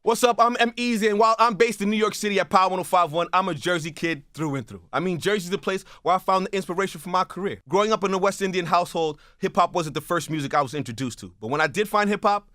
What's up? I'm EmEz, and while I'm based in New York City at Power 105.1, I'm a Jersey kid through and through. I mean, Jersey's the place where I found the inspiration for my career. Growing up in a West Indian household, hip-hop wasn't the first music I was introduced to. But when I did find hip-hop,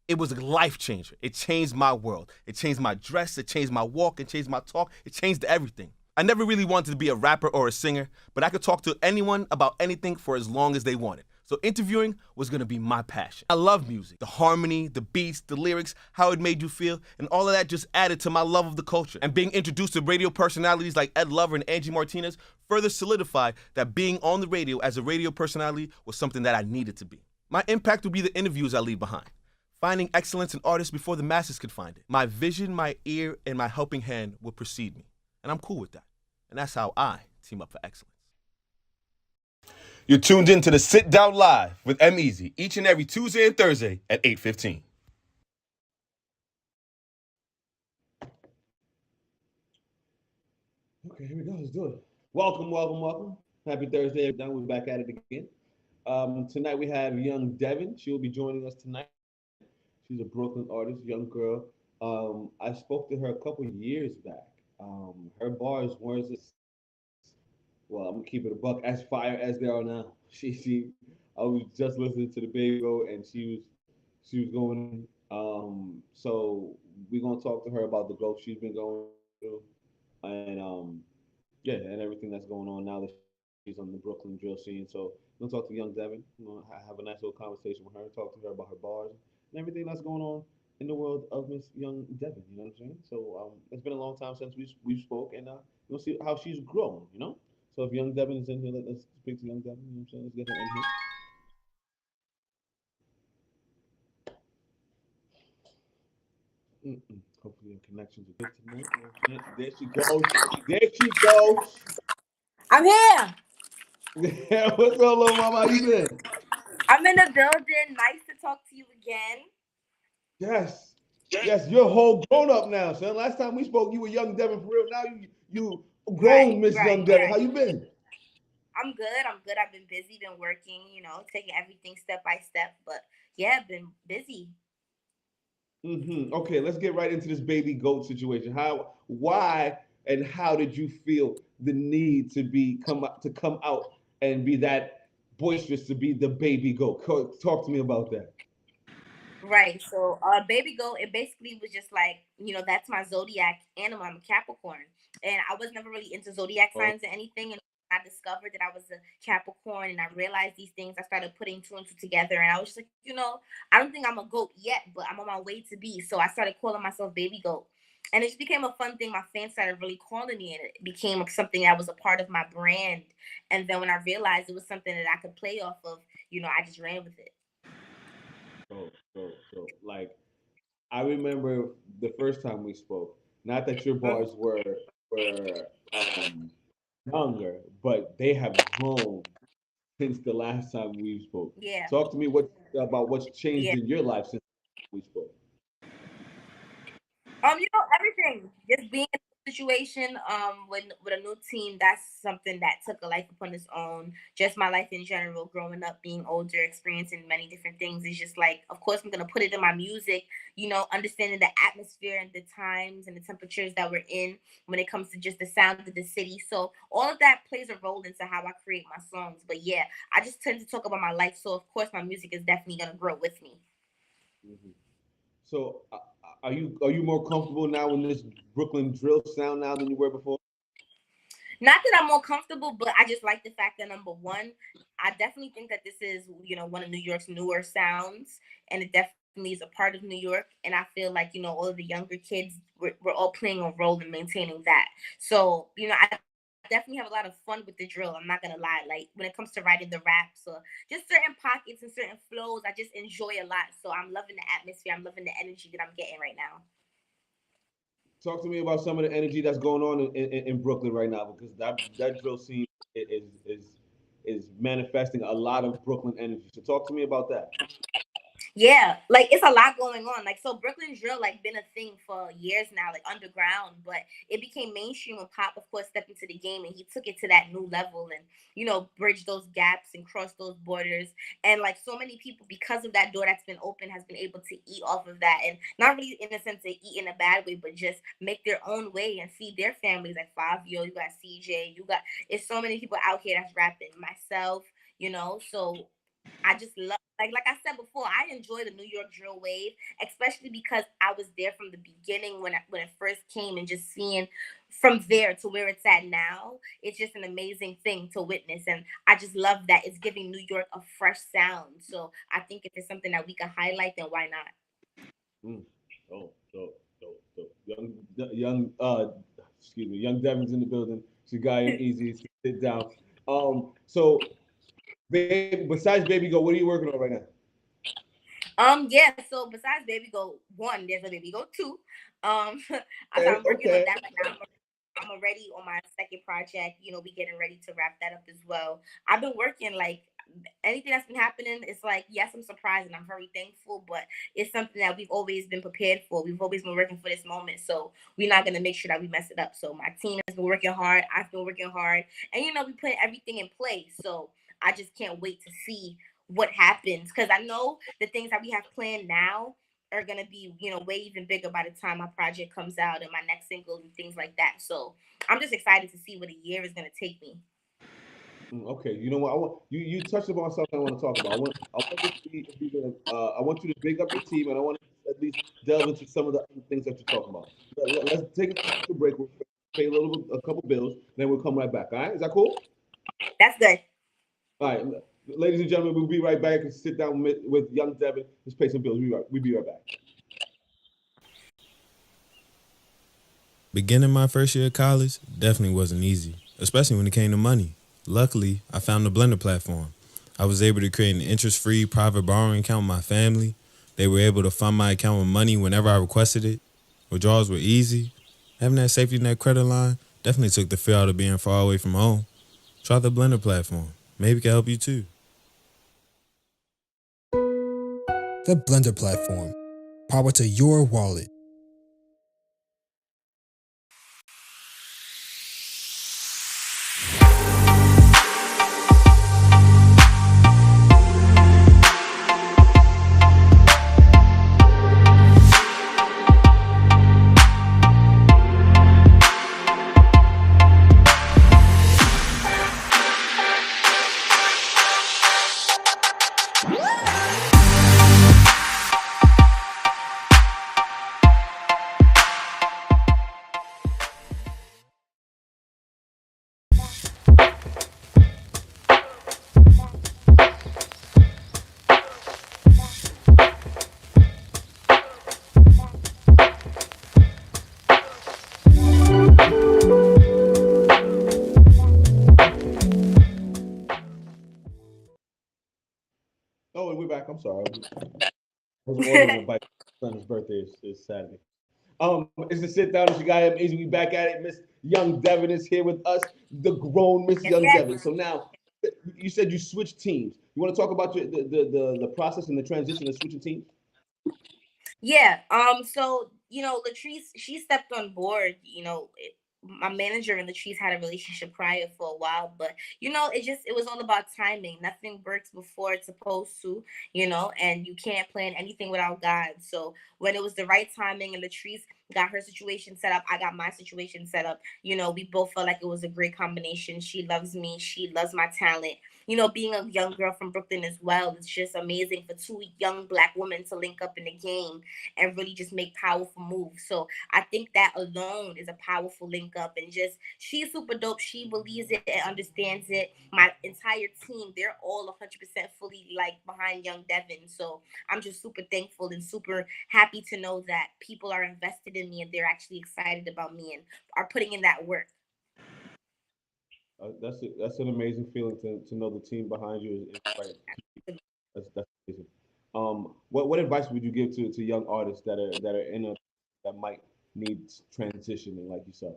it was a life changer. It changed my world. It changed my dress. It changed my walk. It changed my talk. It changed everything. I never really wanted to be a rapper or a singer, but I could talk to anyone about anything for as long as they wanted. So interviewing was gonna be my passion. I love music, the harmony, the beats, the lyrics, how it made you feel, and all of that just added to my love of the culture. And being introduced to radio personalities like Ed Lover and Angie Martinez further solidified that being on the radio as a radio personality was something that I needed to be. My impact would be the interviews I leave behind, finding excellence in artists before the masses could find it. My vision, my ear, and my helping hand will precede me, and I'm cool with that. And that's how I team up for excellence. You're tuned in to the Sitdown Live with EmEz each and every Tuesday and Thursday at 8:15. Okay, here we go. Let's do it. Welcome. Happy Thursday. We're back at it again. Tonight we have young Devyn. She will be joining us tonight. She's a Brooklyn artist, young girl. I spoke to her a couple years back. Her bars weren't well, I'm gonna keep it a buck, as fire as they are now. I was just listening to the Baby Go, and she was going. So we're gonna talk to her about the growth she's been going through, and and everything that's going on now that she's on the Brooklyn drill scene. So we're gonna talk to young Devyn. We're gonna have a nice little conversation with her, talk to her about her bars and everything that's going on in the world of Miss Young Devyn. You know what I'm saying? So it's been a long time since we spoke, and we'll see how she's grown. You know. So if young Devyn is in here, let's speak to young Devyn. You know what I'm saying? Let's get her in here. Hopefully your connections are good tonight. There she goes. I'm here. Yeah, what's up, little mama? How you been? I'm in the building. Nice to talk to you again. Yes, you're a whole grown up now, son. Last time we spoke, you were young Devyn for real. Now you grown, Miss Young Devyn. How you been? I'm good. I've been busy, been working, taking everything step by step. But yeah, I've been busy. Okay, let's get right into this baby goat situation. Why, and how did you feel the need to come out and be that boisterous, to be the baby goat? Talk to me about that. Right. So baby goat, it basically was just like, that's my zodiac animal. I'm a Capricorn. And I was never really into zodiac signs or anything. And I discovered that I was a Capricorn, and I realized these things. I started putting two and two together, and I was just like, I don't think I'm a goat yet, but I'm on my way to be. So I started calling myself baby goat. And it just became a fun thing. My fans started really calling me, and it became something that was a part of my brand. And then when I realized it was something that I could play off of, I just ran with it. So, like, I remember the first time we spoke. Not that your bars were younger, but they have grown since the last time we spoke. Yeah. Talk to me about what's changed in your life since we spoke. Everything. Just being in a situation with a new team, that's something that took a life upon its own. Just my life in general, growing up, being older, experiencing many different things. It's just like, of course, I'm gonna put it in my music, understanding the atmosphere and the times and the temperatures that we're in when it comes to just the sound of the city. So all of that plays a role into how I create my songs. But yeah, I just tend to talk about my life. So of course my music is definitely gonna grow with me. So are you more comfortable now in this Brooklyn drill sound now than you were before? Not that I'm more comfortable, but I just like the fact that, number one, I definitely think that this is, one of New York's newer sounds, and it definitely is a part of New York. And I feel like, all of the younger kids, we're all playing a role in maintaining that. So, I definitely have a lot of fun with the drill. I'm not going to lie. Like, when it comes to writing the raps or just certain pockets and certain flows, I just enjoy a lot. So I'm loving the atmosphere. I'm loving the energy that I'm getting right now. Talk to me about some of the energy that's going on in Brooklyn right now, because that drill scene is manifesting a lot of Brooklyn energy. So talk to me about that. Yeah, like it's a lot going on. Like so Brooklyn drill like been a thing for years now, like underground, but it became mainstream when Pop, of course, stepped into the game and he took it to that new level and bridged those gaps and crossed those borders. And like so many people, because of that door that's been open, has been able to eat off of that. And not really in a sense to eat in a bad way, but just make their own way and feed their families. Like Fabio, you got CJ, you got it's so many people out here that's rapping. Myself. So I just love like I said before, I enjoy the New York drill wave, especially because I was there from the beginning when it first came and just seeing from there to where it's at now. It's just an amazing thing to witness, and I just love that it's giving New York a fresh sound. So I think if it's something that we can highlight, then why not? Mm. Oh, so young Devyn's in the building. She got him easy. Sit down. So besides Baby Go, what are you working on right now? Yeah, so besides Baby Go 1, there's a Baby Go 2. So I'm working on Okay. that right now. I'm already on my second project. We getting ready to wrap that up as well. I've been working like anything that's been happening. It's like, yes, I'm surprised and I'm very thankful, but it's something that we've always been prepared for. We've always been working for this moment, so we're not gonna make sure that we mess it up. So my team has been working hard. I've been working hard, and we put everything in place. So I just can't wait to see what happens, because I know the things that we have planned now are gonna be, way even bigger by the time my project comes out and my next single and things like that. So I'm just excited to see what a year is gonna take me. Okay, you know what? you touched upon something I want to talk about. I want to see if you're gonna I want you to big up your team, and I want to at least delve into some of the other things that you're talking about. Let's take a commercial break. We'll pay a couple bills, then we'll come right back. All right, is that cool? That's good. All right, ladies and gentlemen, we'll be right back and sit down with young Devyn. Let's pay some bills. We'll be right back. Beginning my first year of college definitely wasn't easy, especially when it came to money. Luckily, I found the Blender platform. I was able to create an interest-free private borrowing account with my family. They were able to fund my account with money whenever I requested it. Withdrawals were easy. Having that safety net credit line definitely took the fear out of being far away from home. Try the Blender platform. Maybe it can help you too. The Blender platform, power to your wallet. Oh, and we're back. I'm sorry. I was ordering a bike. My son's birthday is Saturday. It's the sit down. It's your guy EmEz. We back at it. Miss Young Devyn is here with us, the grown Miss Yes, Young yes. Devyn. So now, you said you switched teams. You want to talk about the process and the transition of switching teams? Yeah. So Latrice, she stepped on board. My manager and Latrice had a relationship prior for a while, but it was all about timing. Nothing works before it's supposed to. And you can't plan anything without God. So when it was the right timing and Latrice got her situation set up, I got my situation set up. We both felt like it was a great combination. She loves me. She loves my talent. Being a young girl from Brooklyn as well, it's just amazing for two young Black women to link up in the game and really just make powerful moves. So I think that alone is a powerful link up. And just she's super dope. She believes it and understands it. My entire team, they're all 100% fully like behind young Devyn. So I'm just super thankful and super happy to know that people are invested in me and they're actually excited about me and are putting in that work. That's an amazing feeling to know the team behind you is right. That's amazing. What advice would you give to young artists that are in a that might needs transitioning like yourself?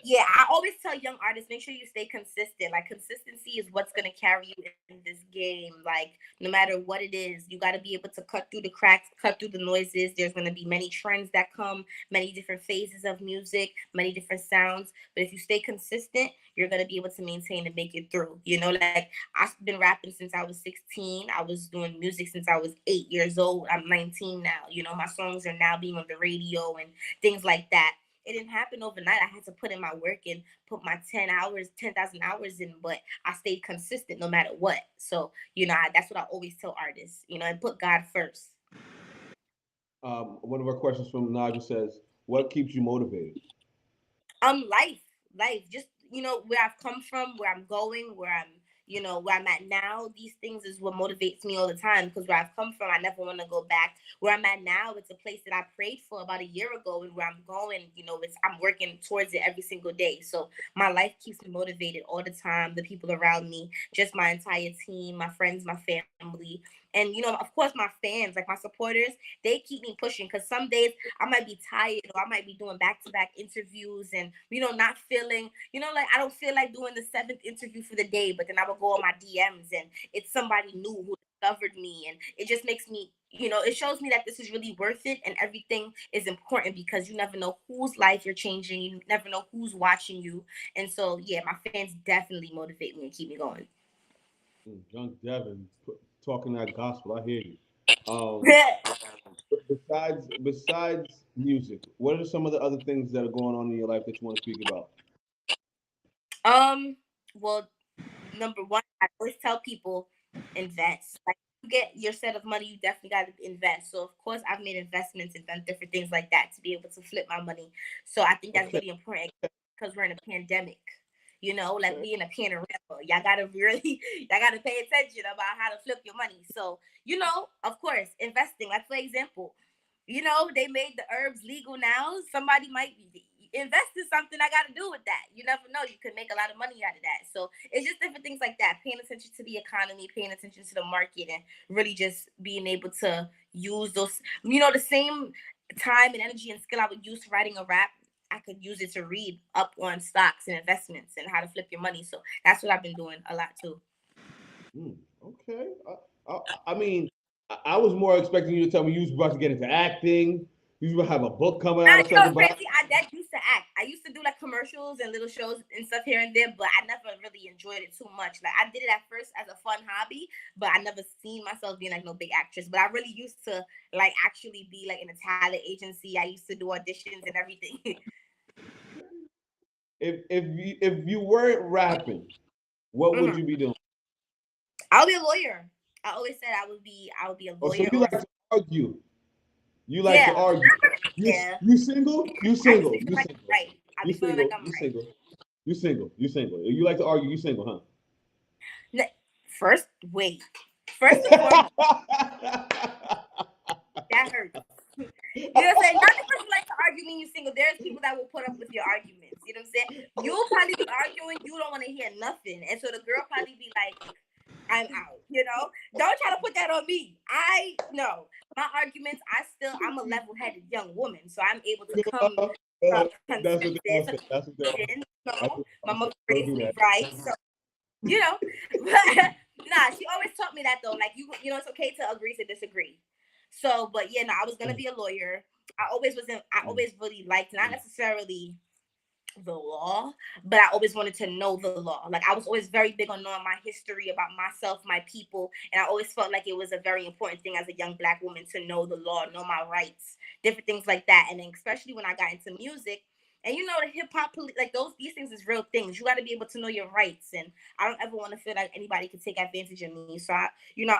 Yeah, I always tell young artists, make sure you stay consistent. Like, consistency is what's going to carry you in this game. Like, no matter what it is, you got to be able to cut through the cracks, cut through the noises. There's going to be many trends that come, many different phases of music, many different sounds. But if you stay consistent, you're going to be able to maintain and make it through. You know, like, I've been rapping since I was 16. I was doing music since I was 8 years old. I'm 19 now. You know, my songs are now being on the radio and things like that. It didn't happen overnight. I had to put in my work and put my 10,000 hours in, but I stayed consistent no matter what. So, you know, that's what I always tell artists, you know, and put God first. One of our questions from Naja says, what keeps you motivated? Life, just, you know, where I've come from, where I'm going, where I'm at now. These things is what motivates me all the time, because where I've come from, I never want to go back. Where I'm at now, it's a place that I prayed for about a year ago, and where I'm going, you know, I'm working towards it every single day. So my life keeps me motivated all the time. The people around me, just my entire team, my friends, my family. And, you know, of course, my fans, like my supporters, they keep me pushing, because some days I might be tired, or I might be doing back-to-back interviews and, you know, not feeling, you know, like I don't feel like doing the 7th interview for the day, but then I will go on my DMs and it's somebody new who discovered me. And it just makes me, you know, it shows me that this is really worth it, and everything is important, because you never know whose life you're changing. You never know who's watching you. And so, yeah, my fans definitely motivate me and keep me going. Young Devyn, talking that gospel, I hear you. Besides music, what are some of the other things that are going on in your life that you want to speak about? Well, number one, I always tell people, invest. Like, you get your set of money, you definitely got to invest. So of course, I've made investments and done different things like that to be able to flip my money. So I think that's really important, because we're in a pandemic. You know, like we in a panorama. Y'all gotta pay attention about how to flip your money. So, you know, of course, investing. Like, for example, you know, they made the herbs legal now. Somebody might invest in something I got to do with that. You never know. You could make a lot of money out of that. So it's just different things like that. Paying attention to the economy, paying attention to the market, and really just being able to use those, you know, the same time and energy and skill I would use to writing a rap, I could use it to read up on stocks and investments and how to flip your money. So that's what I've been doing a lot too. Okay. I mean, I was more expecting you to tell me you was about to get into acting. You was about to have a book coming out or You know, something. crazy. I used to act. I used to do like commercials and little shows and stuff here and there, but I never really enjoyed it too much. Like, I did it at first as a fun hobby, but I never seen myself being like no big actress. But I really used to like actually be like in a talent agency. I used to do auditions and everything. If you weren't rapping, what would you be doing? I'll be a lawyer. I always said I would be a lawyer. Oh, so you like to argue? You like Yeah. to argue? Yeah. You single? You single? I be You like single? right. I be You feeling single? like I'm You right. single? You single? You single? You like to argue? You single, huh? First and foremost, that hurts. You know what I'm saying? Not because you like to argue when you're single. There's people that will put up with your arguments. You know what I'm saying? You'll probably be arguing. You don't want to hear nothing. And so the girl probably be like, I'm out. You know? Don't try to put that on me. I know. My arguments, I'm a level-headed young woman. So I'm able to come consensus. My mother raised me right. So, you know. Nah, she always taught me that though. Like, you know, it's okay to agree to disagree. So, but yeah, no, I was gonna be a lawyer. I always really liked, not necessarily the law, but I always wanted to know the law. Like, I was always very big on knowing my history about myself, my people, and I always felt like it was a very important thing as a young Black woman to know the law, know my rights, different things like that. And then especially when I got into music, and you know, the hip hop, like these things is real things. You got to be able to know your rights, and I don't ever want to feel like anybody can take advantage of me. So I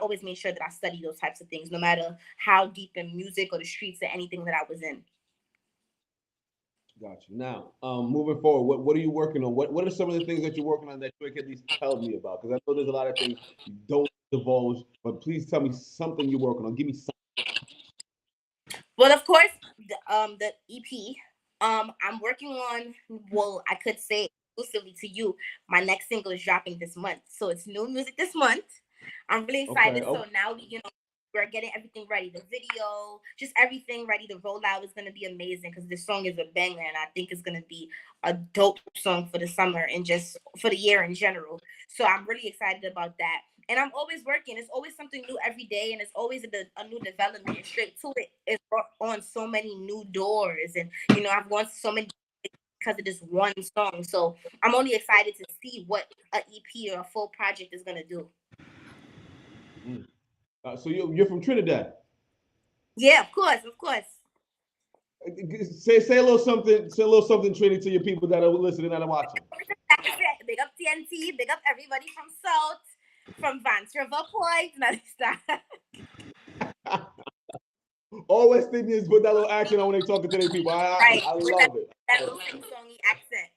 always made sure that I study those types of things, no matter how deep in music or the streets or anything that I was in. Got you. Now, moving forward, what are you working on? What are some of the things that you're working on that you can at least tell me about? Because I know there's a lot of things you don't divulge, but please tell me something you're working on. Give me something. Well, of course, the EP. I'm working on. Well, I could say exclusively to you, my next single is dropping this month, so it's new music this month. I'm really excited. Okay. So now we're getting everything ready. The video, just everything ready to roll out is going to be amazing because this song is a banger, and I think it's going to be a dope song for the summer and just for the year in general. So I'm really excited about that. And I'm always working. It's always something new every day, and it's always a new development. And straight to it, it's brought on so many new doors, and I've gone to so many because of this one song. So I'm only excited to see what an EP or a full project is gonna do. So you're from Trinidad. Yeah, of course. Say a little something. Say a little something, Trini, to your people that are listening and are watching. Big up TNT. Big up everybody from South, from Vance River Point. All West Indians put that little accent on when they talking to their people. I love it. That little sing-songy accent.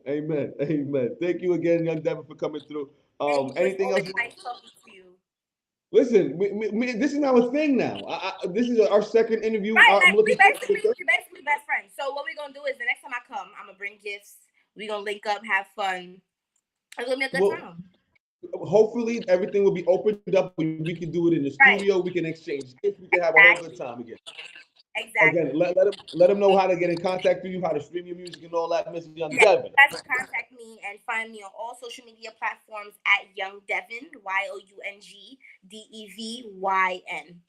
Amen. Thank you again, Young Devyn, for coming through. Anything else? Nice talking to you. Listen, this is our thing now. This is our second interview. Right, we basically best friends. So what we're gonna do is the next time I come, I'm gonna bring gifts. We're gonna link up, have fun. It's gonna be a good time. Hopefully everything will be opened up. We can do it in the studio. Right. We can exchange gifts. We can have a whole good time again. Exactly. Again, let them know how to get in contact with you, how to stream your music and all that, Mrs. Young Devyn. Guys, contact me and find me on all social media platforms at Young Devyn, YOUNGDEVYN.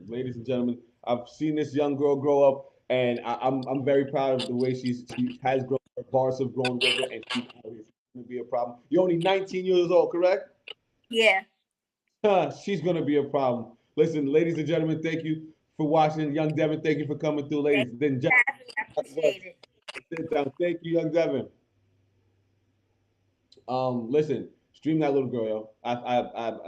Ladies and gentlemen, I've seen this young girl grow up, and I'm very proud of the way she has grown. Her bars have grown with her, and she's going to be a problem. You're only 19 years old, correct? Yeah. She's going to be a problem. Listen, ladies and gentlemen, thank you for watching. Young Devyn, thank you for coming through, ladies and gentlemen. I appreciate it. Sitdown. Thank you, Young Devyn. Listen, stream that little girl, yo. I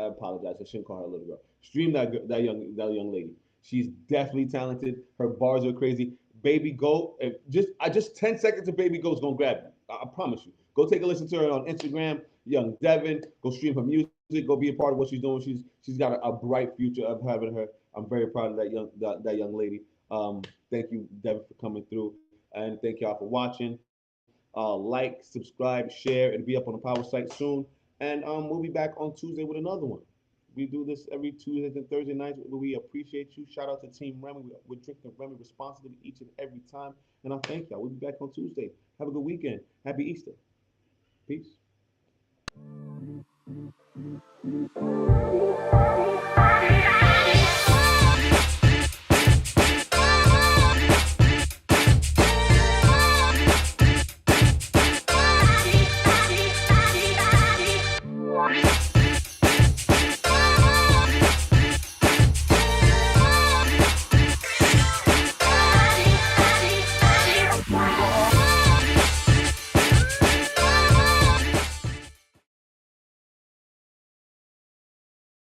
apologize. I shouldn't call her a little girl. Stream that young lady. She's definitely talented. Her bars are crazy. Baby Goat, just 10 seconds of Baby Goat's gonna grab you. I promise you. Go take a listen to her on Instagram, Young Devyn. Go stream her music. Go be a part of what she's doing. She's got a bright future of having her. I'm very proud of that young lady. Thank you, Devyn, for coming through, and thank y'all for watching. Like, subscribe, share. It'll be up on the Power site soon, and we'll be back on Tuesday with another one. We do this every Tuesdays and Thursday nights. We appreciate you. Shout out to Team Remy. We're drinking Remy responsibly each and every time, and I thank y'all. We'll be back on Tuesday. Have a good weekend. Happy Easter. Peace.